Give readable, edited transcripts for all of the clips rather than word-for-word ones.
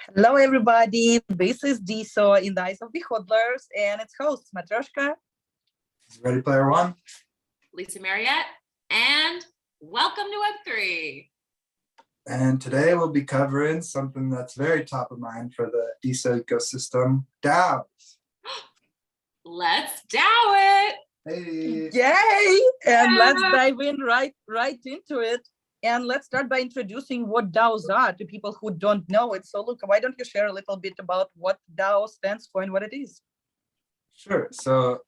Hello, everybody. This is DeSo in the eyes of beHODLers and its host, Matryoshka. Ready Player One. Lisa Marriott, and welcome to Web3. And today we'll be covering something that's very top of mind for the DeSo ecosystem, DAOs. Let's DAO it. Hey. Yay! And let's dive in right into it. And let's start by introducing what DAOs are to people who don't know it. So, Luca, why don't you share a little bit about what DAO stands for and what it is? Sure. So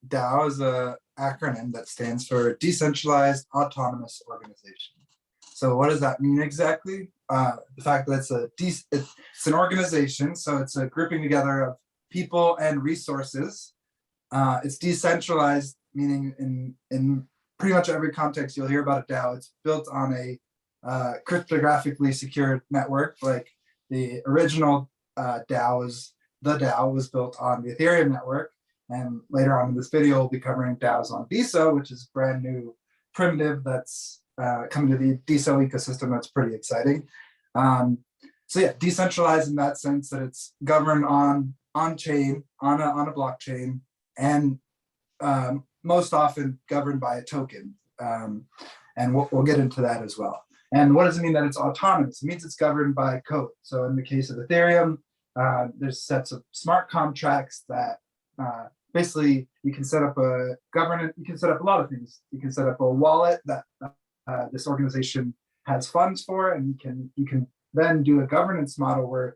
DAO is an acronym that stands for Decentralized Autonomous Organization. So what does that mean exactly? The fact that it's an organization, so it's a grouping together of people and resources. It's decentralized, meaning in pretty much every context you'll hear about a DAO. It's built on a cryptographically secured network. Like the original DAO was built on the Ethereum network. And later on in this video, we'll be covering DAOs on DeSo, which is a brand new primitive that's coming to the DeSo ecosystem. That's pretty exciting. So yeah, decentralized in that sense that it's governed on chain, on a blockchain, and most often governed by a token. And we'll get into that as well. And what does it mean that it's autonomous? It means it's governed by code. So in the case of Ethereum, there's sets of smart contracts that basically you can set up a governance, you can set up a lot of things. You can set up a wallet that this organization has funds for, and you can then do a governance model where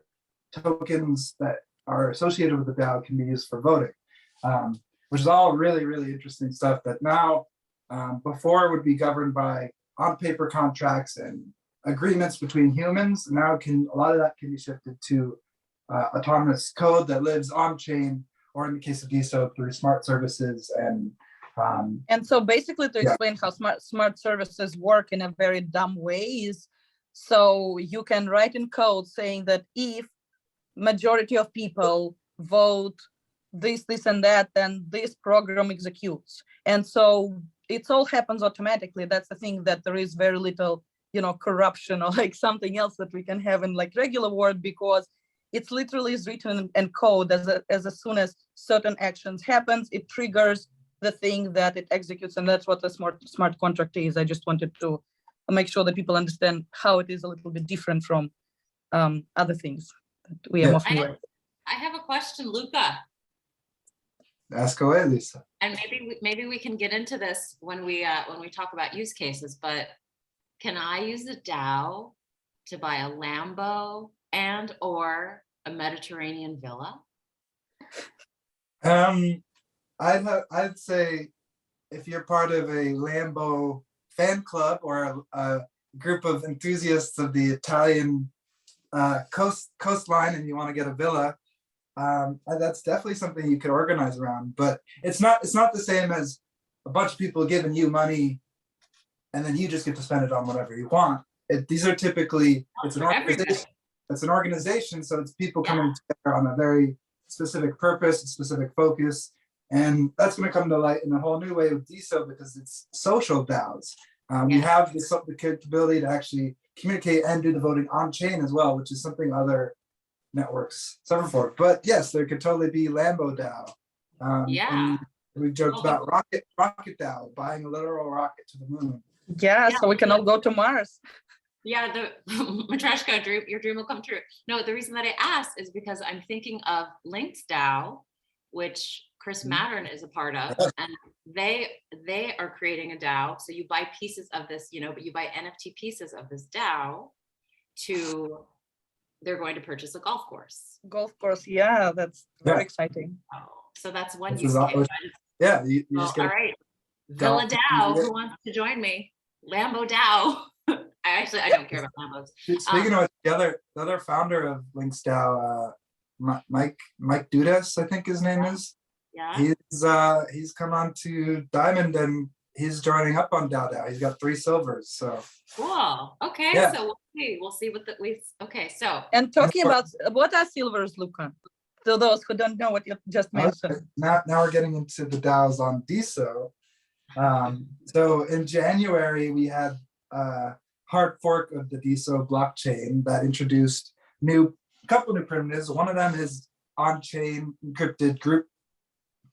tokens that are associated with the DAO can be used for voting, which is all really, really interesting stuff that now, before would be governed by on-paper contracts and agreements between humans. Now a lot of that can be shifted to autonomous code that lives on-chain, or in the case of DeSo, through smart services. And so basically to explain how smart services work in a very dumb way is, so you can write in code saying that if majority of people vote this and that, then this program executes. And so it all happens automatically. That's the thing, that there is very little, corruption or like something else that we can have in like regular world, because it's literally is written in code as soon as certain actions happens, it triggers the thing that it executes. And that's what the smart contract is. I just wanted to make sure that people understand how it is a little bit different from other things that we are more familiar with. I have a question, Luca. Ask away, Lisa. And maybe we can get into this when we talk about use cases, but can I use a DAO to buy a Lambo and or a Mediterranean villa? I'd say if you're part of a Lambo fan club or a group of enthusiasts of the Italian coastline and you want to get a villa, that's definitely something you could organize around. But it's not the same as a bunch of people giving you money and then you just get to spend it on whatever you want. These are typically, it's an organization, so it's people coming together on a very specific purpose, a specific focus. And that's going to come to light in a whole new way with DeSo, because it's social DAOs. We have the capability to actually communicate and do the voting on chain as well, which is something other networks suffer for. But yes, there could totally be Lambo DAO. And we joked about rocket DAO, buying a literal rocket to the moon. Yeah, so we can all go to Mars. Yeah, the Matryoshka, your dream will come true. No, the reason that I asked is because I'm thinking of Link's DAO, which Chris Mattern is a part of, and they are creating a DAO. So you buy pieces of this, but you buy NFT pieces of this DAO they're going to purchase a golf course. Yeah, that's very exciting. So that's one use case. Yeah, you just get all right. Villa DAO, who wants to join me? Lambo DAO. I don't care about Lambos. Speaking of the other founder of Link's DAO, Mike Dudas, I think his name is. Yeah. He's come on to Diamond and he's joining up on DAO. He's got 3 silvers. So cool. Okay. Yeah. So we'll see what okay. So and talking about what are silvers, Luca? To those who don't know what you just mentioned. Now we're getting into the DAOs on DeSo. So in January we had hard fork of the DeSo blockchain that introduced new couple new primitives. One of them is on-chain encrypted group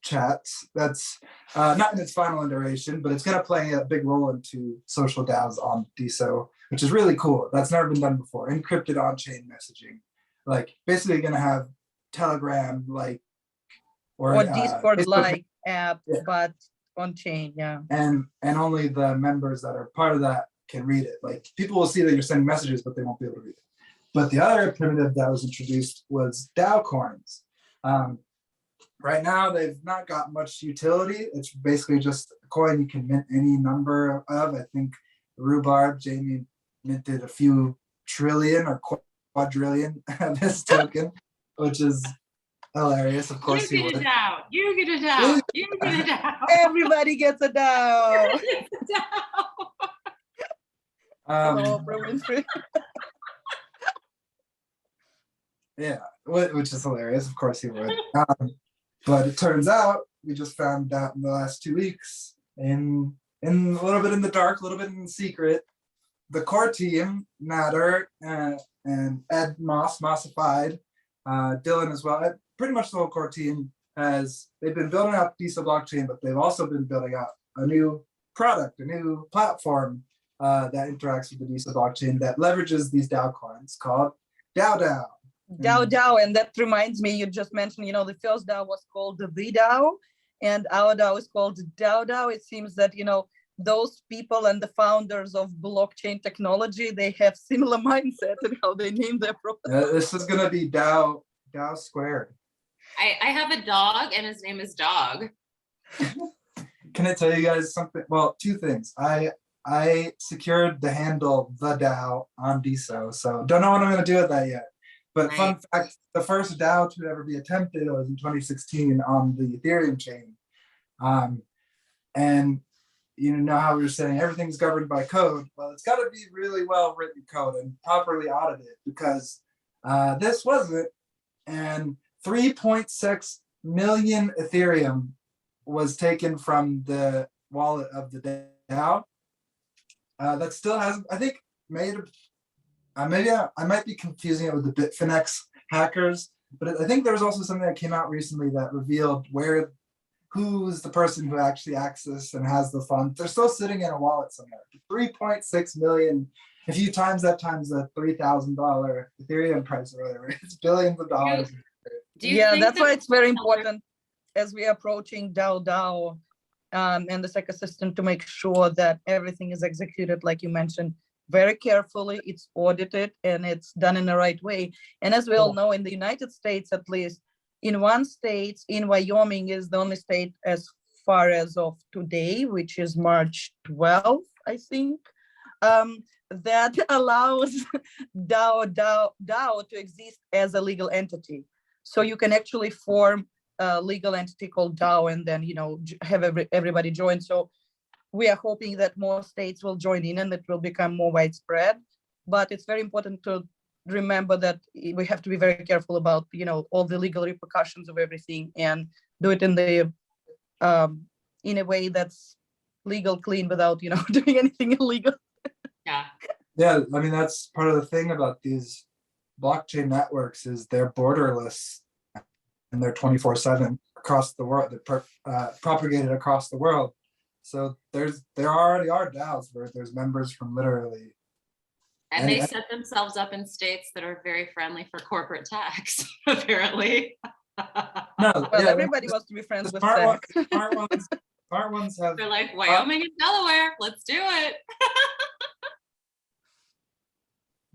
chats. That's not in its final iteration, but it's going to play a big role into social DAOs on DeSo, which is really cool. That's never been done before. Encrypted on-chain messaging, like basically going to have Telegram like Or Discord like Facebook, app, yeah. but on chain, yeah. And only the members that are part of that can read it. Like people will see that you're sending messages, but they won't be able to read it. But the other primitive that was introduced was DAO coins. Right now, they've not got much utility. It's basically just a coin you can mint any number of. I think Rhubarb, Jamie minted a few trillion or quadrillion of this token, which is hilarious. Of course, you get a DAO. You get a DAO. You get a DAO. Everybody gets a DAO. Hello, Winfrey. Yeah, which is hilarious. Of course he would. But it turns out we just found out in the last 2 weeks, in a little bit in the dark, a little bit in secret, the core team, Natter and Ed Mossified, Dylan as well, pretty much the whole core team they've been building out DeSo blockchain, but they've also been building out a new product, a new platform that interacts with the DeSo blockchain that leverages these DAO coins called DAO. DAO, and that reminds me, you just mentioned, the first DAO was called the DAO, and our DAO is called DAO. It seems that, those people and the founders of blockchain technology, they have similar mindset in how they name their product. This is gonna be DAO squared. I have a dog, and his name is Dog. Can I tell you guys something? Well, 2 things. I secured the handle the DAO on DeSo, so don't know what I'm gonna do with that yet. But Right. Fun fact, the first DAO to ever be attempted was in 2016 on the Ethereum chain. And you know how we were saying everything's governed by code. Well, it's got to be really well written code and properly audited, because this wasn't. And 3.6 million Ethereum was taken from the wallet of the DAO. That still hasn't, I think, made maybe I might be confusing it with the Bitfinex hackers, but I think there was also something that came out recently that revealed who's the person who actually accessed and has the funds. They're still sitting in a wallet somewhere. 3.6 million. If you times that times the $3,000 Ethereum price or whatever, it's billions of dollars. Yeah, that's why it's very important as we are approaching DAO and this ecosystem to make sure that everything is executed, like you mentioned, very carefully, it's audited, and it's done in the right way. And as we all know, in the United States, at least, in one state, in Wyoming is the only state as far as of today, which is March 12th, I think, that allows DAO to exist as a legal entity. So you can actually form a legal entity called DAO and then, have everybody join. So we are hoping that more states will join in and it will become more widespread. But it's very important to remember that we have to be very careful about, all the legal repercussions of everything, and do it in a way that's legal, clean, without, doing anything illegal. Yeah. Yeah, I mean, that's part of the thing about these blockchain networks is they're borderless and they're 24/7 across the world. They're propagated across the world. So there already are DAOs where there's members from literally. And they set themselves up in states that are very friendly for corporate tax, apparently. No, well, everybody wants to be friends with smart ones have. They're like, Wyoming and Delaware, let's do it.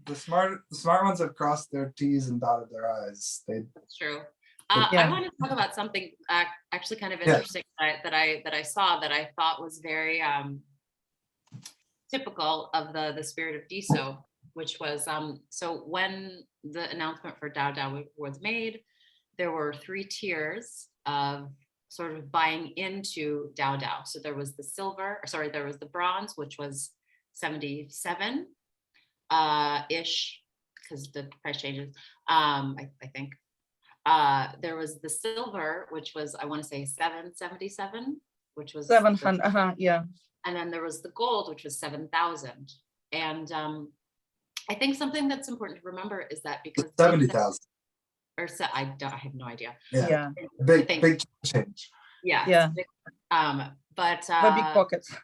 The smart ones have crossed their T's and dotted their I's. That's true. Yeah. I want to talk about something actually kind of interesting that I saw that I thought was very typical of the spirit of DeSo, which was so when the announcement for DAO was made, there were 3 tiers of sort of buying into DAO. So there was there was the bronze, which was 77 ish, because the price changes. I think. There was the silver, which was, I want to say 777, which was 700. Yeah. And then there was the gold, which was 7,000. And I think something that's important to remember is that because 70,000. or so I have no idea. Yeah, Yeah. big change. Yeah. Yeah. Big, But big pockets.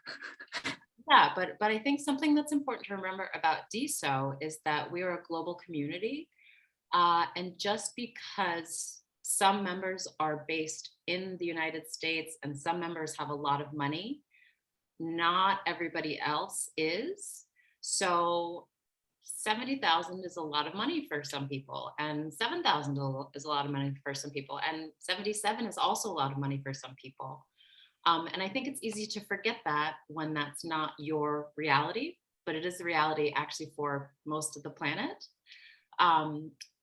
yeah, but I think something that's important to remember about DeSo is that we are a global community. And just because some members are based in the United States and some members have a lot of money, not everybody else is. So 70,000 is a lot of money for some people, and 7,000 is a lot of money for some people, and 77 is also a lot of money for some people. And I think it's easy to forget that when that's not your reality, but it is the reality actually for most of the planet.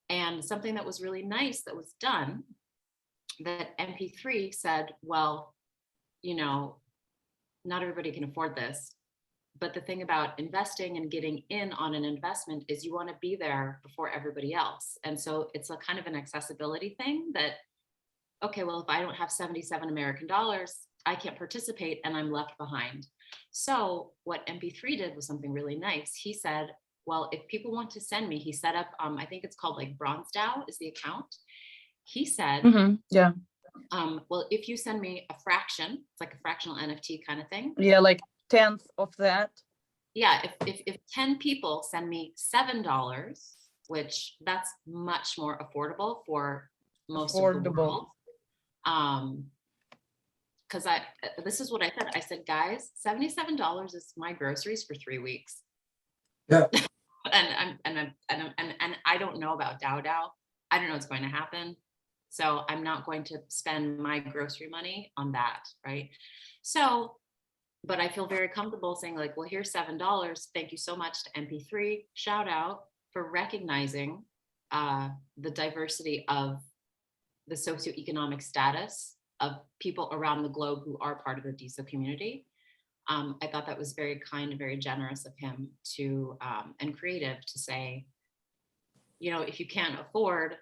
And something that was really nice that was done, that MP3 said, well, you know, not everybody can afford this. But the thing about investing and getting in on an investment is you want to be there before everybody else. And so it's a kind of an accessibility thing that, okay, well, if I don't have 77 American dollars, I can't participate and I'm left behind. So what MP3 did was something really nice. He said, well, if people want to send me, he set up, I think it's called like Bronze DAO is the account. He said, Yeah. Well, if you send me a fraction, it's like a fractional NFT kind of thing. Yeah, like 1/10 of that. Yeah, if 10 people send me $7, which that's much more affordable for most of the world. Because this is what I said. I said, guys, $77 is my groceries for 3 weeks. Yeah. and I don't know about DAO. I don't know what's going to happen. So I'm not going to spend my grocery money on that, right? So, but I feel very comfortable saying like, well, here's $7. Thank you so much to MP3. Shout out for recognizing the diversity of the socioeconomic status of people around the globe who are part of the DeSo community. I thought that was very kind and very generous of him to, and creative to say, you know, if you can't afford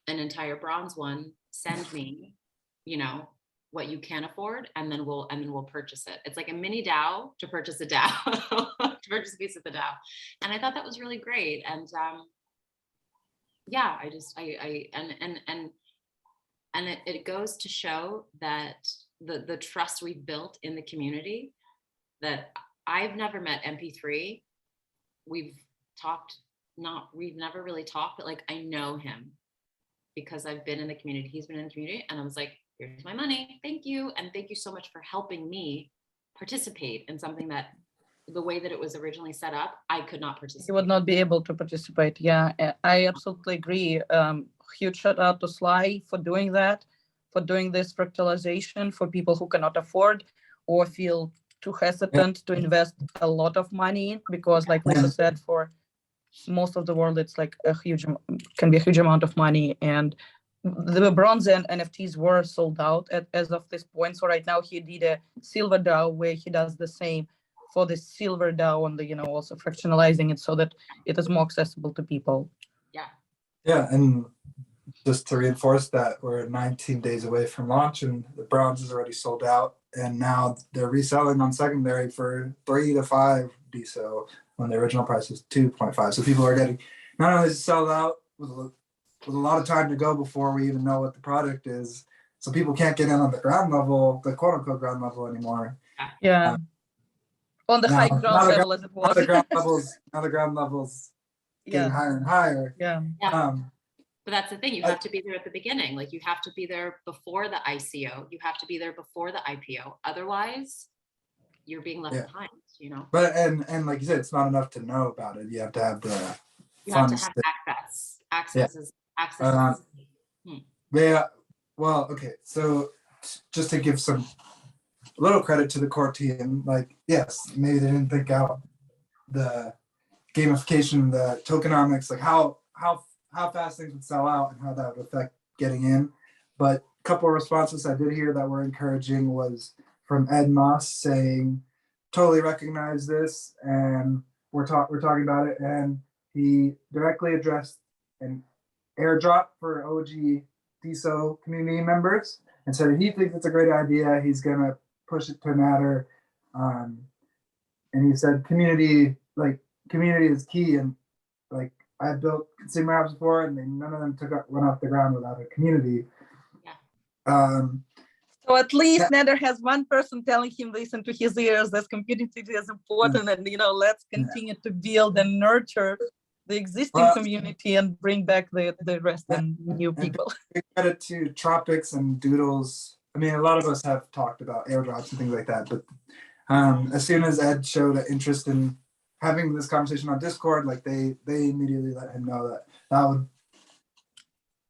an entire bronze one, send me, you know, what you can afford, and then we'll purchase it. It's like a mini DAO to purchase a DAO, to purchase a piece of the DAO. And I thought that was really great. And yeah, it goes to show that the trust we've built in the community, that I've never met MP3. We've never really talked, but like I know him because I've been in the community, he's been in the community, and I was like, here's my money, thank you. And thank you so much for helping me participate in something that the way that it was originally set up, I could not participate. You would not be able to participate. Yeah, I absolutely agree. Huge shout out to Sly for doing that, for doing this fractalization for people who cannot afford or feel too hesitant to invest a lot of money, because like Lisa said, for most of the world, it's like can be a huge amount of money. And the bronze and NFTs were sold out as of this point. So right now he did a silver DAO where he does the same for the silver DAO and the, you know, also fractionalizing it so that it is more accessible to people. Yeah, and just to reinforce that, we're 19 days away from launch and the bronze is already sold out. And now they're reselling on secondary for 3 to 5 DeSo when the original price was 2.5. So people are getting not only sold out with a lot of time to go before we even know what the product is. So people can't get in on the ground level, the quote unquote ground level anymore. Yeah. On the high ground level as it was. Now the ground levels getting higher and higher. Yeah. But that's the thing, you have to be there at the beginning. Like you have to be there before the ICO. You have to be there before the IPO. Otherwise, you're being left behind, you know? But, and like you said, it's not enough to know about it. You have to have the funds. Have to have access. Access is. Yeah. Well, okay. So just to give a little credit to the core team, like, yes, maybe they didn't think out the gamification, the tokenomics, like how fast things would sell out and how that would affect getting in. But a couple of responses I did hear that were encouraging was from Ed Moss saying, totally recognize this and we're talking about it. And he directly addressed an airdrop for OG DeSo community members and said he thinks it's a great idea. He's gonna push it to Matter. And he said community is key, and like I built consumer apps before, and none of them went off the ground without a community. Yeah. So at least Nader has one person telling him this into his ears, that community is important, and let's continue to build and nurture the existing community and bring back the rest and new people. And credit to Tropics and Doodles. I mean, a lot of us have talked about airdrops and things like that, but as soon as Ed showed an interest in having this conversation on Discord, like they immediately let him know that would.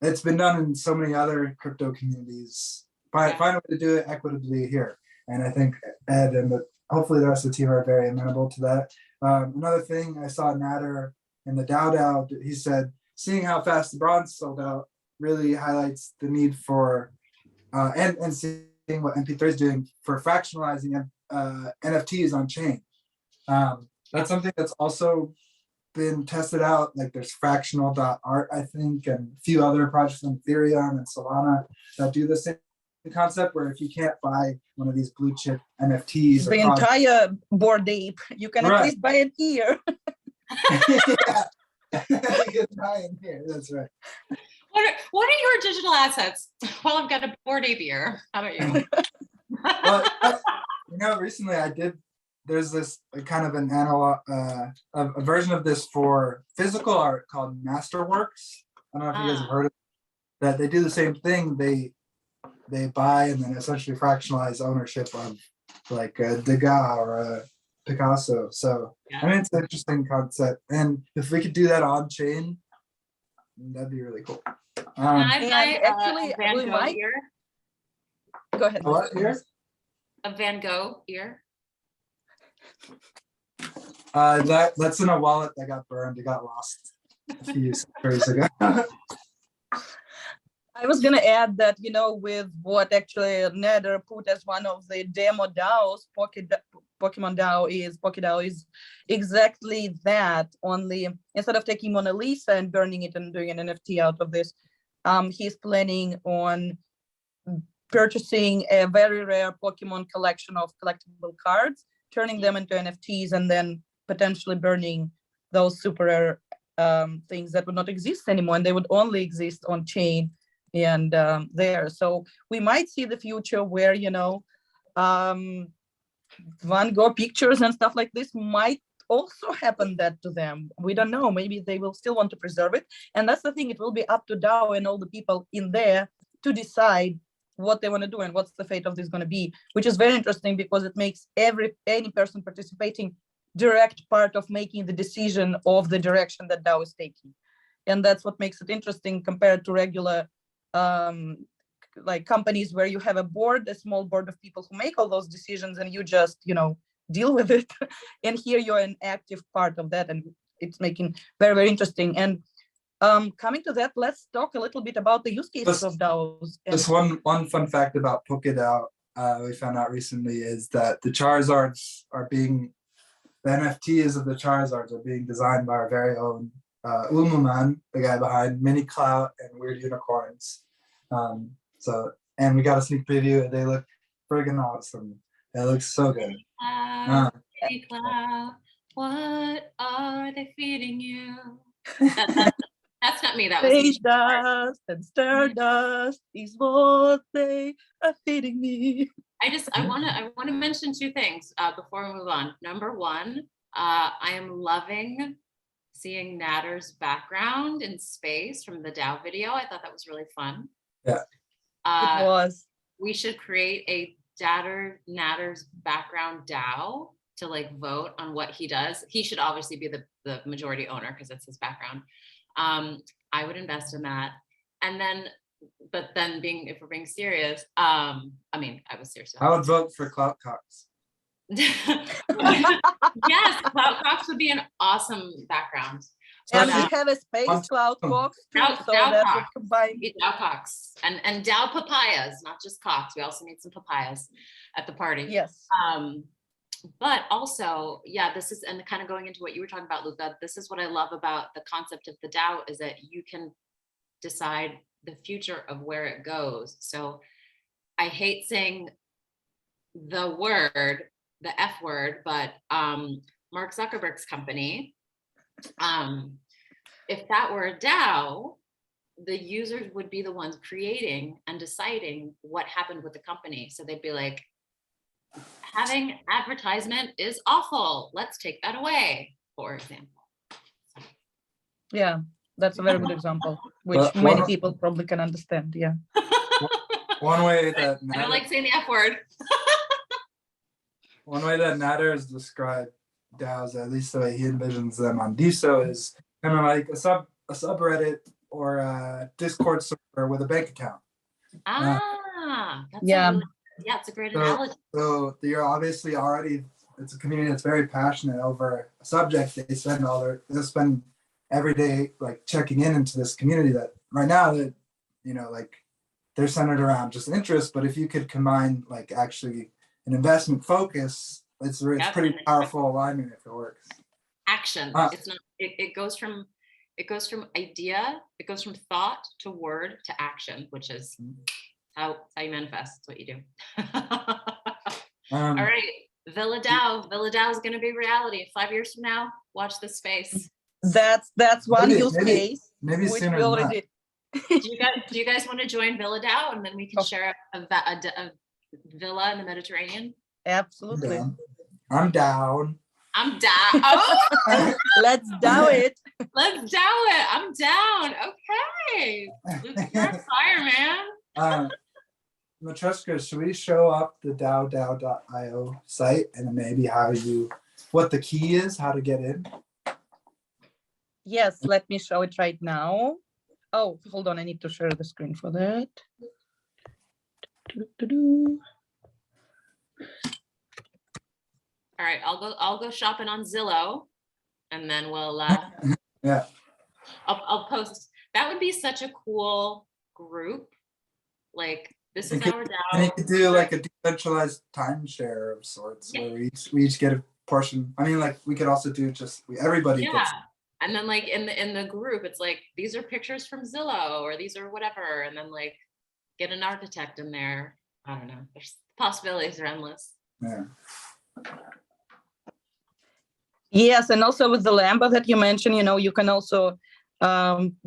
It's been done in so many other crypto communities. Find a way to do it equitably here, and I think Ed and hopefully the rest of the team are very amenable to that. Another thing I saw Nader in the DAO, he said, seeing how fast the bronze sold out really highlights the need for and seeing what MP3 is doing for fractionalizing NFTs on chain. That's something that's also been tested out. Like there's fractional.art, I think, and a few other projects on Ethereum and Solana that do the same concept, where if you can't buy one of these blue chip NFTs, the entire Bored Ape, you can at least buy an ear. That's right. What are your digital assets? Well, I've got a Bored Ape ear. How about you? Well, recently there's this kind of an analog, a version of this for physical art called Masterworks. I don't know if you guys have heard of it. That they do the same thing. They buy and then essentially fractionalize ownership of like a Degas or a Picasso. So I mean, it's an interesting concept. And if we could do that on chain, that'd be really cool. Can I buy actually, a Van Gogh ear? Go ahead. What ear? A Van Gogh ear? That's in a wallet that got burned. It got lost a few years ago. I was going to add that, with what actually Nader put as one of the demo DAOs, Pokemon DAO is exactly that. Only instead of taking Mona Lisa and burning it and doing an NFT out of this, he's planning on purchasing a very rare Pokemon collection of collectible cards, turning them into NFTs, and then potentially burning those super rare things that would not exist anymore, and they would only exist on chain and there. So we might see the future where, Van Gogh pictures and stuff like this might also happen that to them. We don't know. Maybe they will still want to preserve it. And that's the thing. It will be up to DAO and all the people in there to decide what they want to do and what's the fate of this going to be, which is very interesting because it makes any person participating direct part of making the decision of the direction that DAO is taking. And that's what makes it interesting compared to regular like companies where you have a small board of people who make all those decisions and you just, deal with it. And here you're an active part of that, and it's making very, very interesting. And coming to that, let's talk a little bit about the use cases of DAOs. Just one fun fact about PolkaDAO we found out recently is that the Charizards the NFTs of the Charizards are being designed by our very own Umuman, the guy behind Mini Clout and Weird Unicorns. And we got a sneak preview, and they look friggin' awesome. It looks so good. Mini Clout, what are they feeding you? That's not me. That was Space dust and stardust is what they are feeding me. I want to mention two things before we move on. Number one, I am loving seeing Nader's background in space from the DAO video. I thought that was really fun. Yeah, it was. We should create a Nader's background DAO to vote on what he does. He should obviously be the majority owner because that's his background. I would invest in that. And then, if we're being serious, I was serious. I would vote for Clout Cox. Yes, Clout Cox would be an awesome background. And we have a space Clout Cox too, so that would combine. DAO Cox and DAO papayas, not just Cox. We also need some papayas at the party. Yes. But also, this is, and kind of going into what you were talking about, Luca, this is what I love about the concept of the DAO is that you can decide the future of where it goes. So I hate saying the F word, but Mark Zuckerberg's company if that were a DAO, the users would be the ones creating and deciding what happened with the company. So they'd be like, having advertisement is awful. Let's take that away, for example. Yeah, that's a very good example, which But many people probably can understand. Yeah. One way that I don't like saying the F word. One way that Nader has described DAOs, at least the way he envisions them on DeSo, is kind of like a subreddit or a Discord server with a bank account. That's Yeah. Yeah, it's a great analogy. So you're obviously already, it's a community that's very passionate over a subject. They spend every day like checking into this community that right now that, you know, like they're centered around just interest. But if you could combine like actually an investment focus, it's pretty powerful alignment if it works. Action. It's not, it goes from idea, it goes from thought to word to action, which is how you manifest. It's what you do. All right, Villa DAO is going to be reality 5 years from now. Watch this space. That's one use case. Maybe which sooner we already do you guys want to join Villa DAO, and then we can share a villa in the Mediterranean? Absolutely. I'm down. I'm down. Oh, let's DAO it. Let's DAO it. I'm down. Okay. Luke, you're on fire, man. Matryoshka, should we show up the DAO.io site and maybe what the key is, how to get in? Yes, let me show it right now. Oh, hold on, I need to share the screen for that. All right, I'll go shopping on Zillow, and then we'll yeah. I'll post. That would be such a cool group. Like, this is our DAO. And you could do like a decentralized timeshare of sorts, where we each get a portion. I mean, like we could also do everybody gets. And then like in the group, it's like, these are pictures from Zillow, or these are whatever, and then like get an architect in there. I don't know. There's possibilities are endless. Yeah. Yes, and also with the Lambo that you mentioned, you know, you can also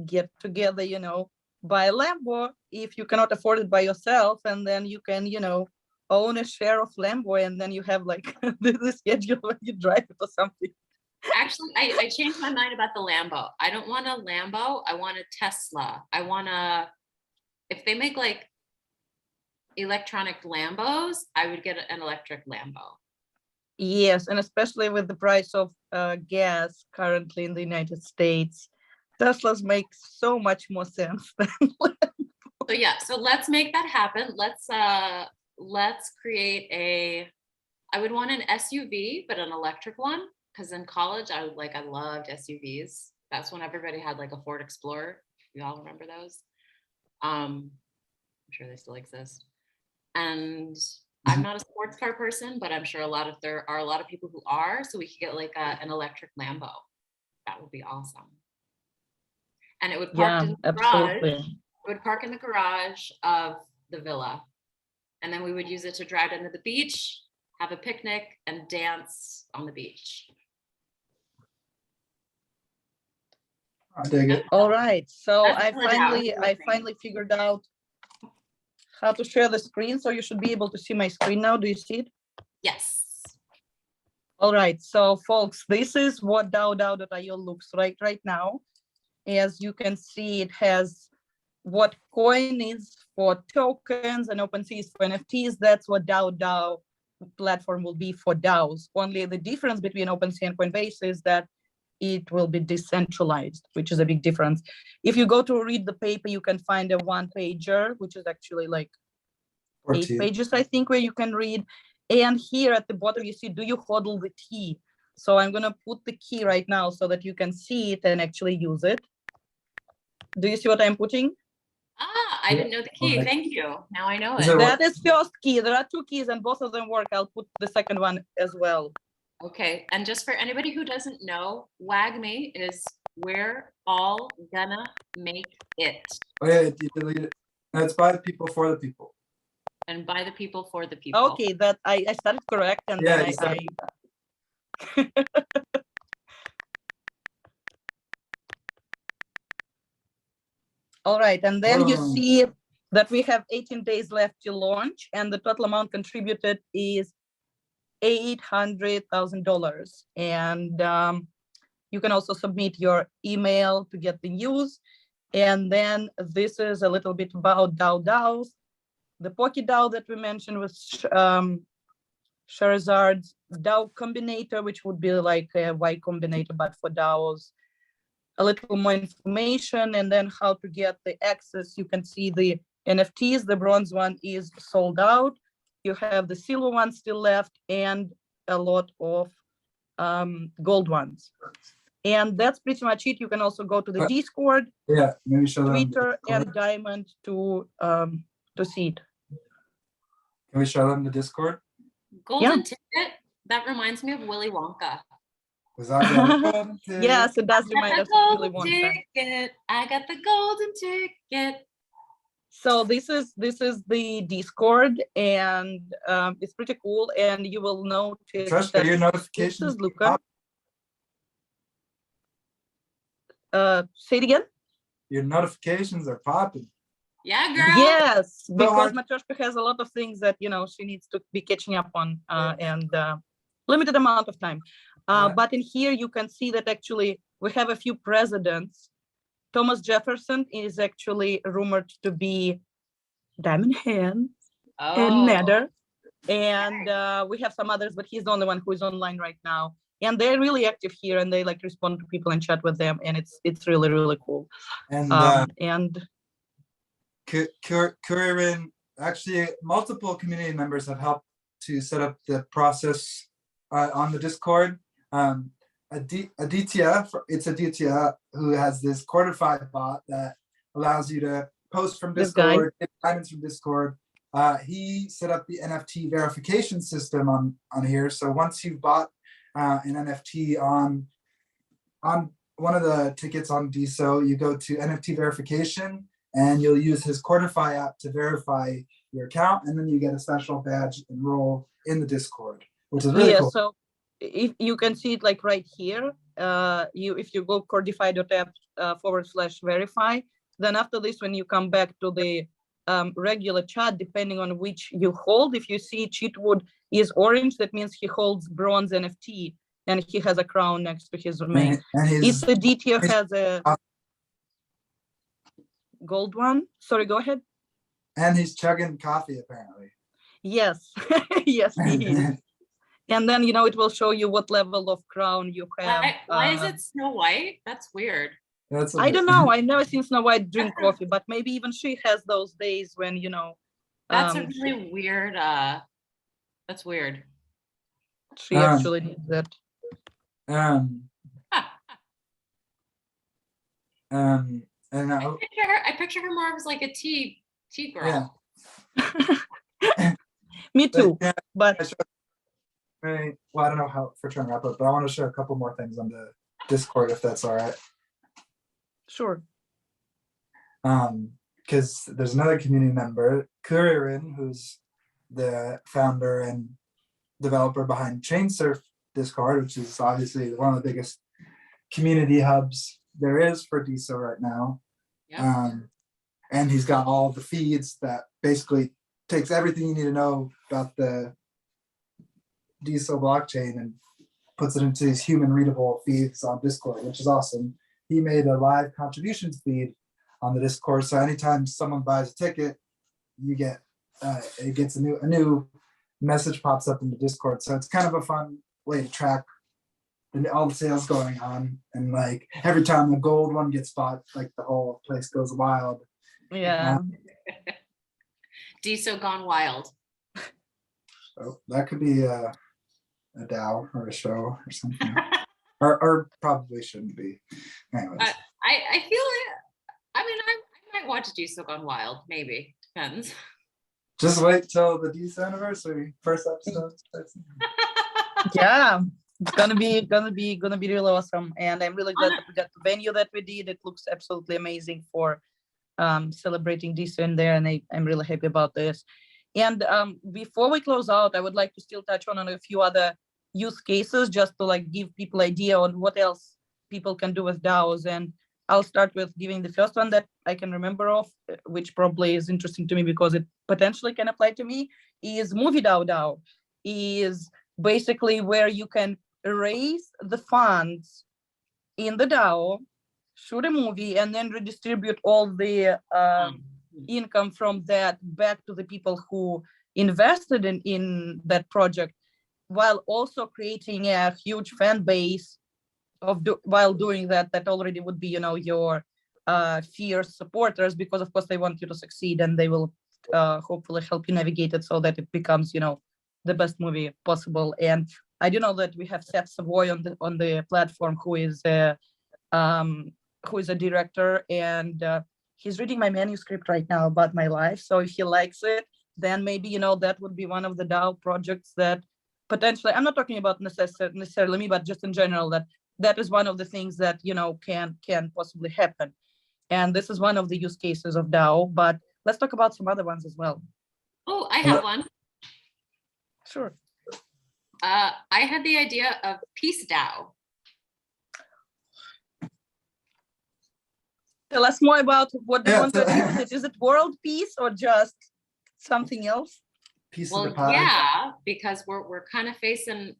get together, you know, buy a Lambo if you cannot afford it by yourself, and then you can, you know, own a share of Lambo, and then you have like the schedule when you drive it or something. Actually, I changed my mind about the Lambo. I don't want a Lambo. I want a Tesla. If they make like electronic Lambos, I would get an electric Lambo. Yes, and especially with the price of gas currently in the United States, Teslas make so much more sense than So yeah, so let's make that happen. Let's create I would want an SUV, but an electric one, because in college I loved SUVs. That's when everybody had like a Ford Explorer. You all remember those? I'm sure they still exist. And I'm not a sports car person, but I'm sure there are a lot of people who are. So we could get like an electric Lambo. That would be awesome. And it would park in the garage. It would park in the garage of the villa. And then we would use it to drive into the beach, have a picnic, and dance on the beach. I dig it. All right, so I finally figured out how to share the screen, so you should be able to see my screen now. Do you see it? Yes. All right, so folks, this is what DAO.io looks like right now. As you can see, it has what coin is for tokens and OpenSea is for NFTs. That's what DAO platform will be for DAOs. Only the difference between OpenSea and Coinbase is that it will be decentralized, which is a big difference. If you go to read the paper, you can find a one-pager, which is actually like 8 pages, I think, where you can read. And here at the bottom, you see, do you hodl the key? So I'm gonna put the key right now so that you can see it and actually use it. Do you see what I'm putting? I didn't know the key. Thank you. Now I know it. That is first key. There are 2 keys and both of them work. I'll put the second one as well. Okay, and just for anybody who doesn't know, WAGME is we're all gonna make it. Oh yeah, you delete it. No, it's by the people for the people. And by the people for the people. Okay, that I started correct, and yeah, then All right, and then you Oh. see that we have 18 days left to launch, and the total amount contributed is $800,000. And you can also submit your email to get the news. And then this is a little bit about DAOs. The Pocky DAO that we mentioned was Charizard's DAO Combinator, which would be like a Y Combinator, but for DAOs. A little more information, and then how to get the access. You can see the NFTs. The bronze one is sold out. You have the silver one still left, and a lot of gold ones. And that's pretty much it. You can also go to the Discord, Yeah, maybe show them. Twitter, and Diamond to see it. Can we show them the Discord? Golden ticket. That reminds me of Willy Wonka. Was I golden ticket? Yes, it does I remind got us the of Willy golden Wonka. ticket. I got the golden ticket. So this is the Discord, and it's pretty cool. And you will notice Trust your notifications. This is Luca. Say it again. Your notifications are popping. Yeah, girl. Yes, So because hard. Matryoshka has a lot of things that she needs to be catching up on, and limited amount of time. But in here you can see that actually we have a few presidents. Thomas Jefferson is actually rumored to be Diamond Hands and Nether, and we have some others, but he's the only one who is online right now. And they're really active here, and they like respond to people and chat with them, and it's really, really cool. And Kuririn, actually multiple community members have helped to set up the process on the Discord. Aditya, it's Aditya who has this Quartify bot that allows you to post from Discord, get guidance from Discord. He set up the NFT verification system on here. So once you've bought an NFT on one of the tickets on DeSo, you go to NFT verification, and you'll use his Quartify app to verify your account, and then you get a special badge and role in the Discord, which is really cool. So if you can see it like right here, if you go Quartify.app/verify, then after this, when you come back to the regular chat, depending on which you hold, if you see Cheatwood is orange, that means he holds bronze NFT, and he has a crown next to his name. If the DTO has a gold one, sorry, go ahead. And he's chugging coffee apparently. Yes, yes, he is. And then it will show you what level of crown you have. Why is it Snow White? That's weird. I don't know. I've never seen Snow White drink coffee, but maybe even she has those days when That's a really weird. That's weird. She actually needs that. And I picture her more as like a tea girl. Yeah. Me too. But well, I don't know how for trying to wrap up, but I want to share a couple more things on the Discord, if that's all right. Sure. Because there's another community member, Kuririn, who's the founder and developer behind Chainsurf Discord, which is obviously one of the biggest community hubs there is for DeSo right now. Yep. And he's got all the feeds that basically takes everything you need to know about the DeSo blockchain and puts it into these human readable feeds on Discord, which is awesome. He made a live contributions feed on the Discord, so anytime someone buys a ticket, you get it gets a new message pops up in the Discord. So it's kind of a fun way to track all the sales going on, and like every time the gold one gets bought, like the whole place goes wild. Yeah. DeSo gone wild. So that could be a DAO or a show or something. or probably shouldn't be. Anyways. I feel it. I mean, I might watch DeSo gone wild. Maybe depends. Just wait till the DeSo anniversary first episode. Yeah, it's gonna be really awesome, and I'm really glad that we got the venue that we did. It looks absolutely amazing for celebrating DeSo in there, and I'm really happy about this. And before we close out, I would like to still touch on a few other use cases, just to like give people idea on what else people can do with DAOs. And I'll start with giving the first one that I can remember of, which probably is interesting to me because it potentially can apply to me, is Movie DAO. Is basically where you can raise the funds in the DAO, shoot a movie, and then redistribute all the income from that back to the people who invested in that project, while also creating a huge fan base while doing that already would be, your fierce supporters, because of course they want you to succeed, and they will hopefully help you navigate it so that it becomes, the best movie possible. And I do know that we have Seth Savoy on the platform, who is a director, and he's reading my manuscript right now about my life. So if he likes it, then maybe, that would be one of the DAO projects that potentially, I'm not talking about necessarily me, but just in general, that is one of the things that, can possibly happen. And this is one of the use cases of DAO, but let's talk about some other ones as well. Oh, I have one. Sure. I had the idea of Peace DAO. Tell us more about what they want to achieve with it. Is it world peace or just something else? Well, yeah, because we're kind of facing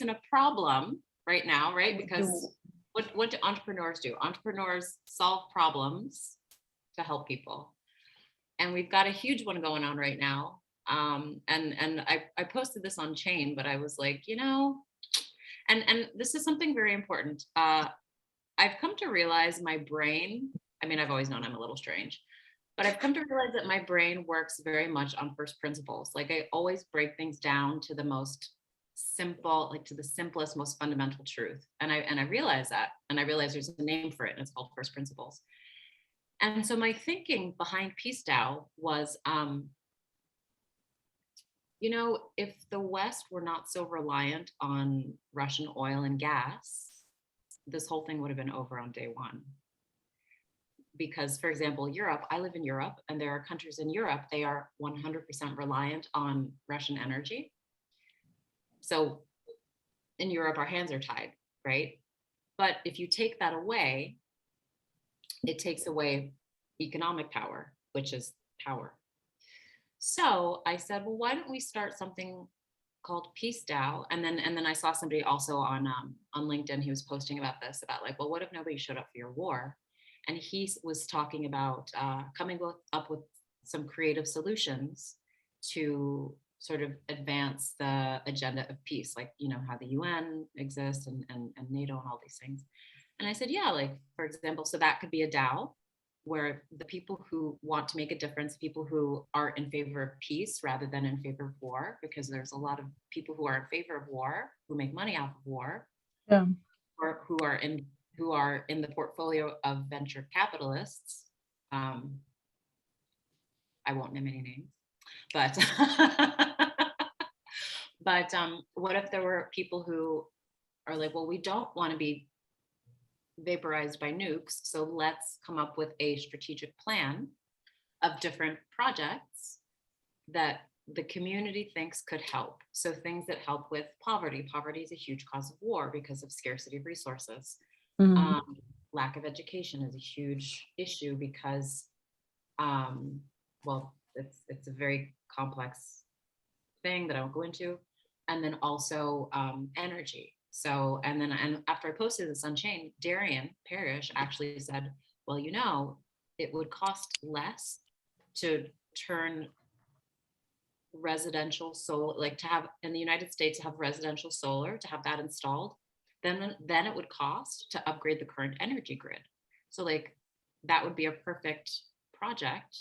a problem right now, right? Because what do entrepreneurs do? Entrepreneurs solve problems to help people, and we've got a huge one going on right now. And I posted this on Chain, but I was like, and this is something very important. I've come to realize my brain, I mean, I've always known I'm a little strange, but I've come to realize that my brain works very much on first principles. Like, I always break things down to the most simple, like to the simplest, most fundamental truth. And I realize that, and I realize there's a name for it, and it's called first principles. And so my thinking behind Peace DAO was, if the West were not so reliant on Russian oil and gas, this whole thing would have been over on day one. Because, for example, Europe, I live in Europe, and there are countries in Europe, they are 100% reliant on Russian energy. So in Europe, our hands are tied, right? But if you take that away, it takes away economic power, which is power. So I said, well, why don't we start something called Peace DAO? And then I saw somebody also on LinkedIn, he was posting about this, about like, well, what if nobody showed up for your war? And he was talking about coming up with some creative solutions to sort of advance the agenda of peace, like, how the UN exists and NATO and all these things. And I said, yeah, like, for example, so that could be a DAO where the people who want to make a difference, people who are in favor of peace rather than in favor of war, because there's a lot of people who are in favor of war, who make money off of war, or who are in the portfolio of venture capitalists. I won't name any names, but what if there were people who are like, well, we don't want to be vaporized by nukes, so let's come up with a strategic plan of different projects that the community thinks could help. So things that help with poverty. Poverty is a huge cause of war because of scarcity of resources. Lack of education is a huge issue because, well, it's a very complex thing that I won't go into. And then also energy. So, and after I posted this on Chain, Darian Parrish actually said, well, it would cost less to turn residential solar, like to have in the United States, to have residential solar, to have that installed, then it would cost to upgrade the current energy grid. So like, that would be a perfect project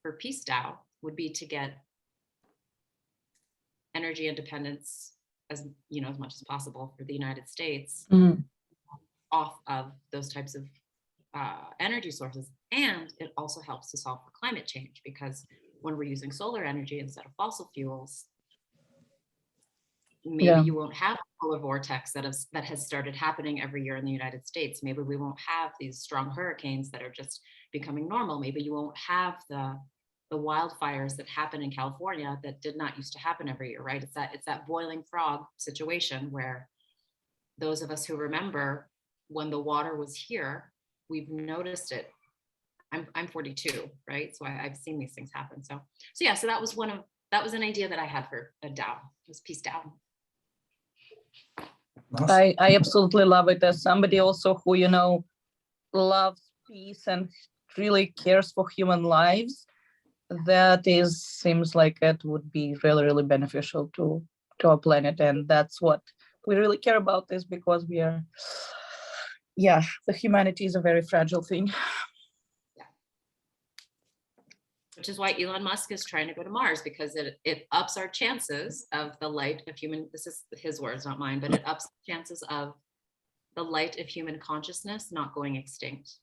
for Peace DAO, would be to get energy independence as much as possible for the United States off of those types of energy sources. And it also helps to solve for climate change, because when we're using solar energy instead of fossil fuels, maybe you won't have a polar vortex that has started happening every year in the United States. Maybe we won't have these strong hurricanes that are just becoming normal. Maybe you won't have the wildfires that happen in California that did not used to happen every year, right? It's that boiling frog situation where those of us who remember when the water was here, we've noticed it. I'm 42, right? So I've seen these things happen. So yeah, so that was an idea that I had for a DAO. It was Peace DAO. Awesome. I absolutely love it. As somebody also who, loves peace and really cares for human lives, seems like it would be really, really beneficial to our planet. And that's what we really care about this, because the humanity is a very fragile thing. Which is why Elon Musk is trying to go to Mars, because it ups our chances of the light of human, this is his words, not mine, but it ups the chances of the light of human consciousness not going extinct.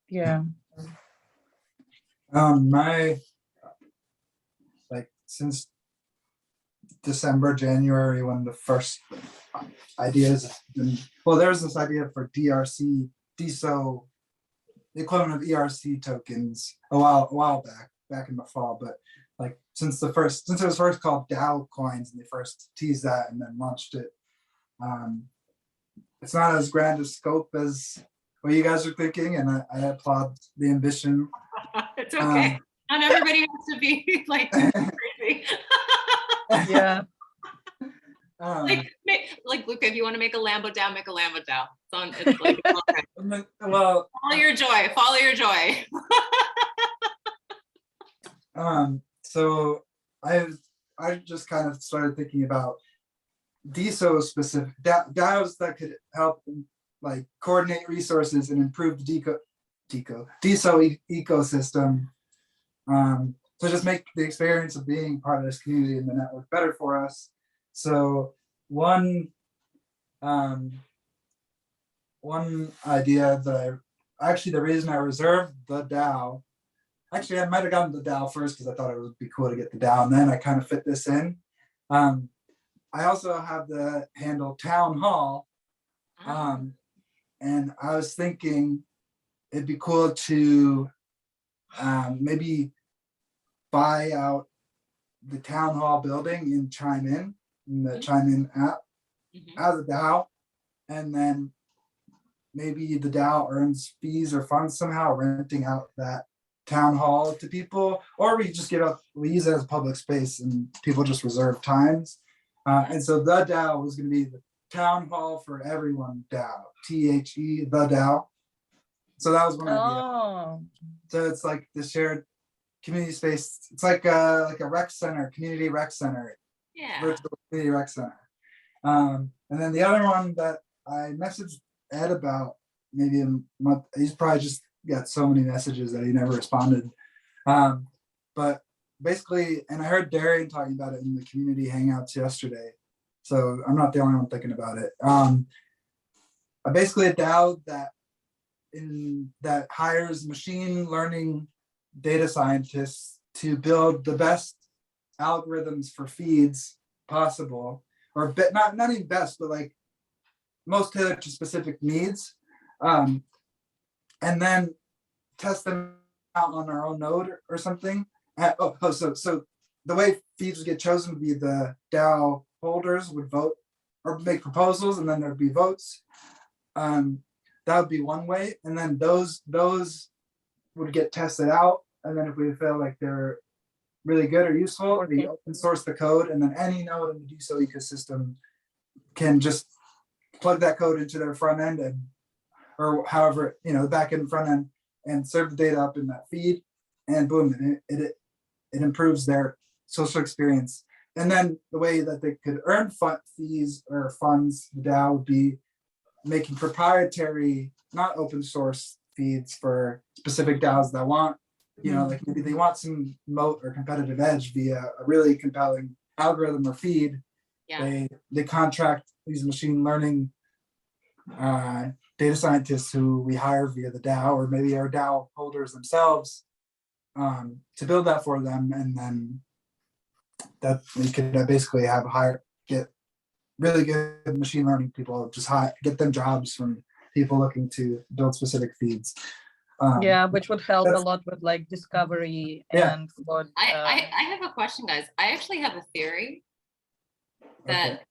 Yeah. Since December, January, when the first ideas, there's this idea for DRC, DeSo, the equivalent of ERC tokens a while back in the fall, but like since it was first called DAO coins and they first teased that and then launched it, it's not as grand a scope as what you guys are thinking, and I applaud the ambition. It's okay. Not everybody has to be like crazy. Yeah. Like Luca, if you want to make a Lambo DAO, make a Lambo DAO. It's like okay. Well, follow your joy. Follow your joy. So I just kind of started thinking about DeSo specific DAOs that could help like coordinate resources and improve the DeSo ecosystem. So just make the experience of being part of this community and the network better for us. So one idea that the reason I reserved the DAO, actually I might have gotten the DAO first because I thought it would be cool to get the DAO, and then I kind of fit this in. I also have the handle Town Hall, and I was thinking it'd be cool to maybe buy out the Town Hall building in Chime In the Chime In app as a DAO, and then maybe the DAO earns fees or funds somehow renting out that town hall to people, or we use it as a public space and people just reserve times. And so the DAO was going to be the Town Hall for Everyone DAO, THE, the DAO. So that was one idea. So it's like the shared community space. It's like a rec center, community rec center, virtual community rec center. And then the other one that I messaged Ed about maybe a month, he's probably just got so many messages that he never responded. But basically, and I heard Darian talking about it in the community hangouts yesterday, so I'm not the only one thinking about it. Basically a DAO that hires machine learning data scientists to build the best algorithms for feeds possible, or not even best, but like most tailored to specific needs, and then test them out on our own node or something. So the way feeds would get chosen would be the DAO holders would vote or make proposals, and then there'd be votes. That would be one way, and then those would get tested out, and then if we feel like they're really good or useful, we open source the code, and then any node in the DeSo ecosystem can just plug that code into their front end or however, the back end, front end, and serve the data up in that feed, and boom, it improves their social experience. And then the way that they could earn fees or funds, the DAO would be making proprietary, not open source feeds for specific DAOs that want, like maybe they want some moat or competitive edge via a really compelling algorithm or feed. They contract these machine learning data scientists who we hire via the DAO, or maybe our DAO holders themselves, to build that for them, and then that we could basically get really good machine learning people, just get them jobs from people looking to build specific feeds. Which would help a lot with like discovery and what. I have a question, guys. I actually have a theory that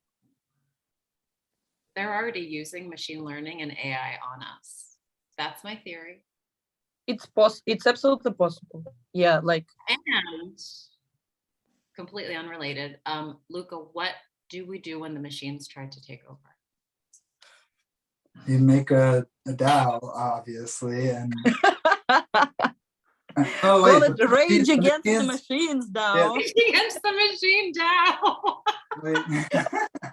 they're already using machine learning and AI on us. That's my theory. It's absolutely possible. Yeah, like. And completely unrelated, Luca, what do we do when the machines try to take over? You make a DAO, obviously, and oh Call wait, it Rage the Against the machines- Machines DAO. Against the machine DAO. wait.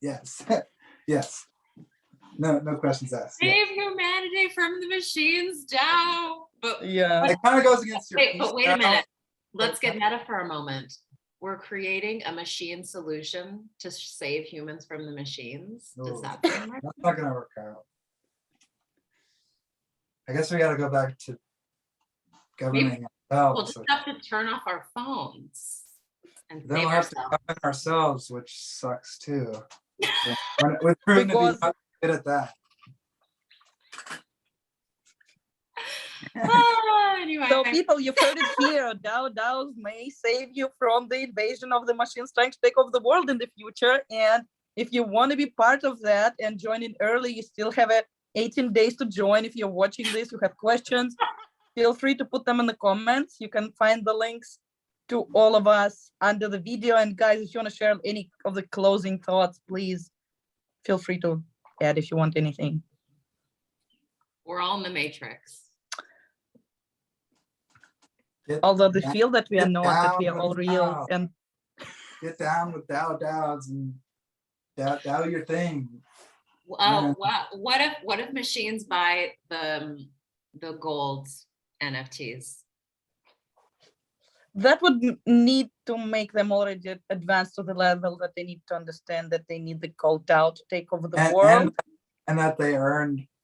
Yes, yes. No questions asked. Yeah. Save humanity from the machines DAO. But Yeah. It kind of goes against your. wait, but wait a DAO. minute. Let's get meta for a moment. We're creating a machine solution to save humans from the machines. Does Oh. that seem right? That's not gonna work out. I guess we gotta go back to governing We'll ourselves. just have to turn off our phones and Then save we'll have to ourselves. govern ourselves, which sucks too. We're proven to be Because- not good at that. Anyway, So people, you've heard it here. DAOs may save you from the invasion of the machines trying to take over the world in the future. And if you want to be part of that and join in early, you still have 18 days to join. If you're watching this, you have questions, feel free to put them in the comments. You can find the links to all of us under the video. And guys, if you want to share any of the closing thoughts, please feel free to add if you want anything. we're all in the matrix. Although they feel that we are Get not, that we down are all with real. DAO. And Get down with DAOs and DAO your thing. Oh, what if machines buy the gold NFTs? that would need to make them already advanced to the level that they need to understand that they need the cult out to take over the world And that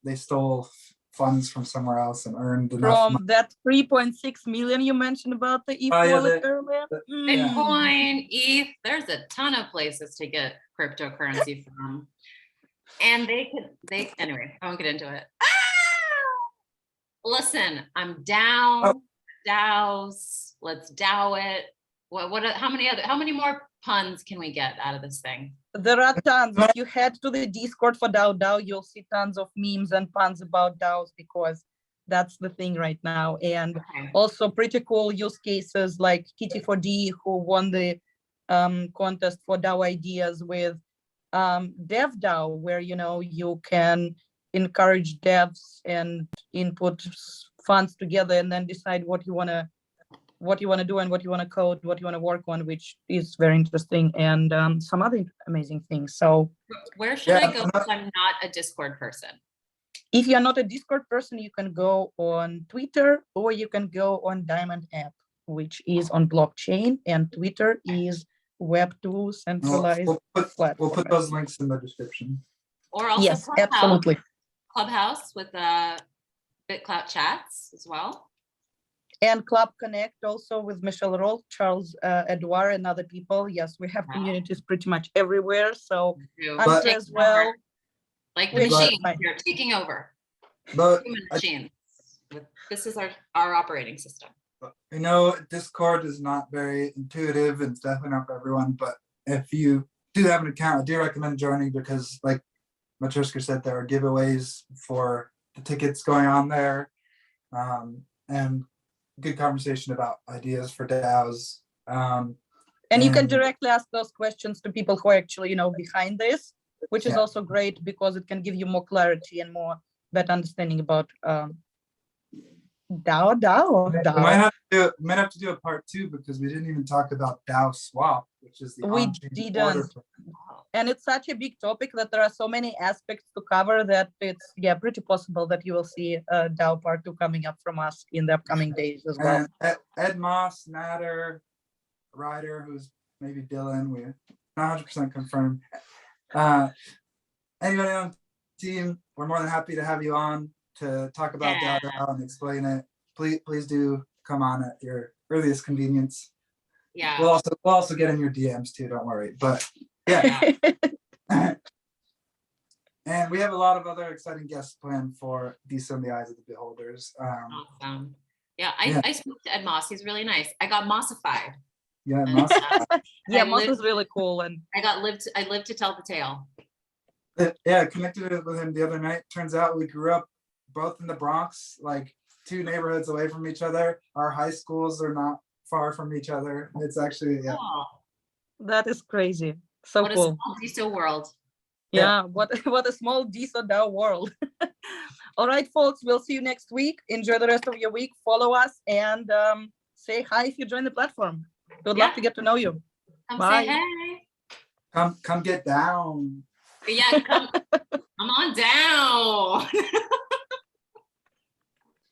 they stole funds from somewhere else and earned enough from that 3.6 million you mentioned about the ETH Oh, yeah, wallet the- earlier. Yeah. Bitcoin, ETH, there's a ton of places to get cryptocurrency from. And anyway, I won't get into it. Listen, I'm down. DAOs, let's DAO it. How many more puns can we get out of this thing? There are tons. If you head to the Discord for DAO, you'll see tons of memes and puns about DAOs because that's the thing right now. And Okay. also pretty cool use cases like Kitty4D, who won the contest for DAO ideas with DevDAO, where you can encourage devs and input funds together and then decide what you want to do and what you want to code, what you want to work on, which is very interesting, and some other amazing things. So Where should I Yeah, go if I'm not a Discord person? if you're not a Discord person, you can go on Twitter or you can go on Diamond app, which is on blockchain, and Twitter is Web2 centralized platform. We'll put those links in the description. Or also Yes, Clubhouse, absolutely. Clubhouse with BitClout chats as well. And Club Connect also with Michelle Roll, Charles Edouard, and other people. Yes, we have Wow. communities pretty much everywhere. So Too. Andre Taking as well. over. Like the But- machines, Right. you're taking over. But Human machines. This is our operating system. Discord is not very intuitive and it's definitely not for everyone, but if you do have an account, I do recommend joining because like Matryoshka said, there are giveaways for the tickets going on there, and good conversation about ideas for DAOs. And you can And- directly ask those questions to people who are actually, behind this, which is Yeah. also great because it can give you more clarity and more better understanding about DAO. We might have to do a part 2 because we didn't even talk about DAO swap, which is the We on-chain didn't. order. And it's such a big topic that there are so many aspects to cover that it's pretty possible that you will see a DAO part 2 coming up from us in the upcoming days as well. And Ed Moss, Natter, Ryder, who's maybe Dylan, we're not 100% confirmed. Anybody on the team, we're more than happy to have you on to talk about DAO and explain it. Please do come on at your earliest convenience. Yeah. We'll also get in your DMs too, don't worry. But yeah. And we have a lot of other exciting guests planned for DeSo in the Eyes of the Beholders. Awesome. Yeah, Yeah. I spoke to Ed Moss. He's really nice. I got mossified. Yeah, And, Moss. Yeah, I Moss lived- is really cool. And I lived to tell the tale. Yeah, I connected with him the other night. Turns out we grew up both in the Bronx, like 2 neighborhoods away from each other. Our high schools are not far from each other. It's actually, yeah. Oh, That is crazy. So what a cool. small DeSo world. Yeah, what a small DeSo DAO world. All right, folks, we'll see you next week. Enjoy the rest of your week. Follow us and say hi if you join the platform. We'd love to get to know you. Come Bye. say hey. Come get down. Yeah, come on down.